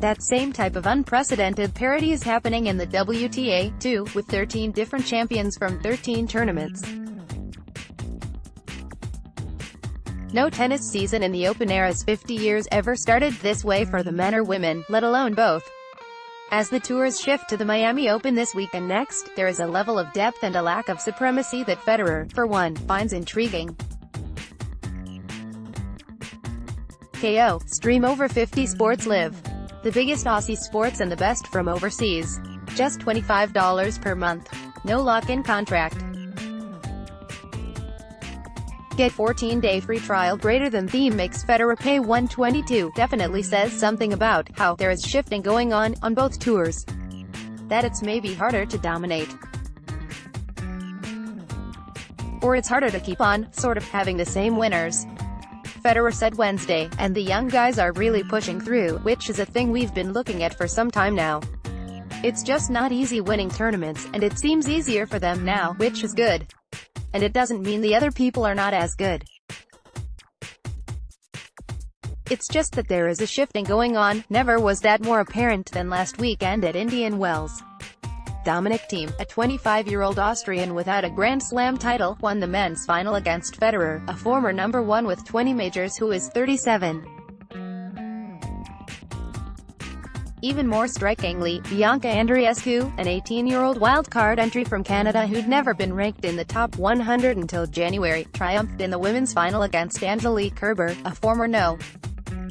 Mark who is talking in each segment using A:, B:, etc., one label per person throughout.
A: That same type of unprecedented parity is happening in the WTA, too, with 13 different champions from 13 tournaments. No tennis season in the open era's 50 years ever started this way for the men or women, let alone both. As the tours shift to the Miami Open this week and next, there is a level of depth and a lack of supremacy that Federer, for one, finds intriguing. KAYO, stream over 50 sports live. The biggest Aussie sports and the best from overseas. Just $25 per month. No lock-in contract. Get 14-day free trial. Greater than theme makes Federer pay $122. Definitely says something about how there is shifting going on both tours. That it's maybe harder to dominate. Or it's harder to keep on, sort of, having the same winners. Federer said Wednesday, and the young guys are really pushing through, which is a thing we've been looking at for some time now. It's just not easy winning tournaments, and it seems easier for them now, which is good. And it doesn't mean the other people are not as good. It's just that there is a shifting going on. Never was that more apparent than last weekend at Indian Wells. Dominic Thiem, a 25-year-old Austrian without a Grand Slam title, won the men's final against Federer, a former number one with 20 majors who is 37. Even more strikingly, Bianca Andreescu, an 18-year-old wildcard entry from Canada who'd never been ranked in the top 100 until January, triumphed in the women's final against Angelique Kerber, a former no.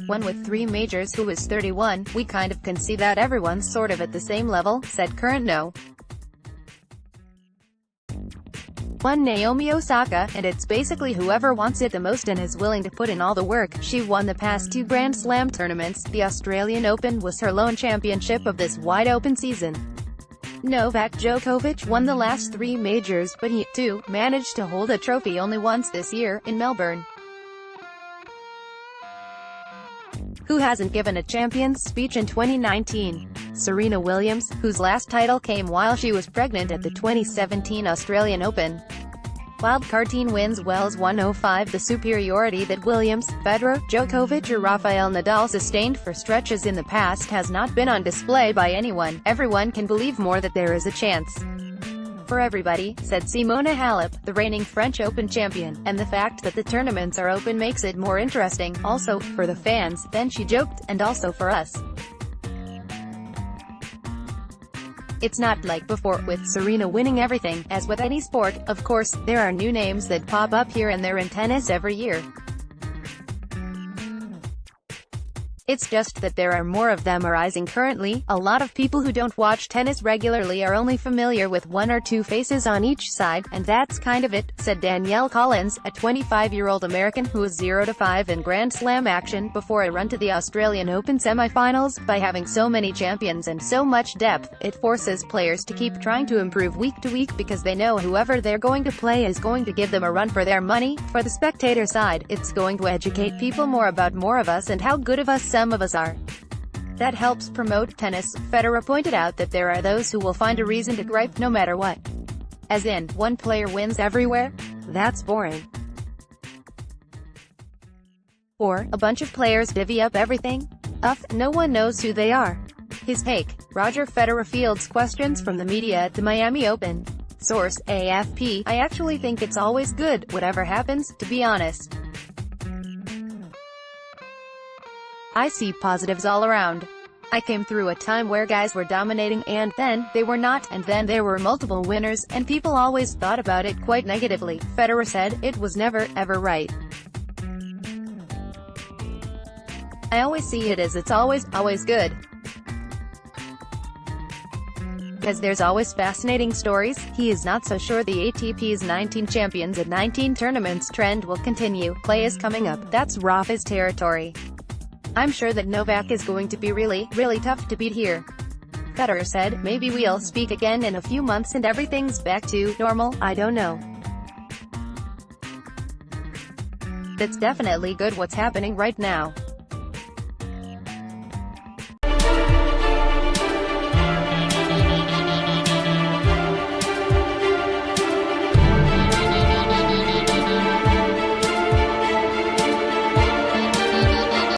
A: one with 3 majors who is 31. We kind of can see that everyone's sort of at the same level, said current no. 1 Naomi Osaka, and it's basically whoever wants it the most and is willing to put in all the work. She won the past 2 Grand Slam tournaments. The Australian Open was her lone championship of this wide-open season. Novak Djokovic won the last 3 majors, but he, too, managed to hold a trophy only once this year, in Melbourne. Who hasn't given a champion's speech in 2019? Serena Williams, whose last title came while she was pregnant at the 2017 Australian Open. Wildcard teen wins Wells 105. The superiority that Williams, Federer, Djokovic or Rafael Nadal sustained for stretches in the past has not been on display by anyone. Everyone can believe more that there is a chance. For everybody, said Simona Halep, the reigning French Open champion, and the fact that the tournaments are open makes it more interesting, also, for the fans, then she joked, and also for us. It's not like before, with Serena winning everything. As with any sport, of course, there are new names that pop up here and there in tennis every year. It's just that there are more of them arising currently. A lot of people who don't watch tennis regularly are only familiar with 1 or 2 faces on each side, and that's kind of it, said Danielle Collins, a 25-year-old American who was 0-5 in Grand Slam action before a run to the Australian Open semi-finals. By having so many champions and so much depth, it forces players to keep trying to improve week to week because they know whoever they're going to play is going to give them a run for their money. For the spectator side, it's going to educate people more about more of us and how good of us some of us are. That helps promote tennis. Federer pointed out that there are those who will find a reason to gripe no matter what. As in, one player wins everywhere? That's boring. Or, a bunch of players divvy up everything? No one knows who they are. His take. Roger Federer fields questions from the media at the Miami Open. Source, AFP. I actually think it's always good, whatever happens, to be honest. I see positives all around. I came through a time where guys were dominating, and then, they were not, and then there were multiple winners, and people always thought about it quite negatively. Federer said, it was never, ever right. I always see it as it's always good. Because there's always fascinating stories. He is not so sure the ATP's 19 champions at 19 tournaments trend will continue. Play is coming up. That's Rafa's territory. I'm sure that Novak is going to be really tough to beat here. Federer said, maybe we'll speak again in a few months and everything's back to normal. I don't know. That's definitely good what's happening right now.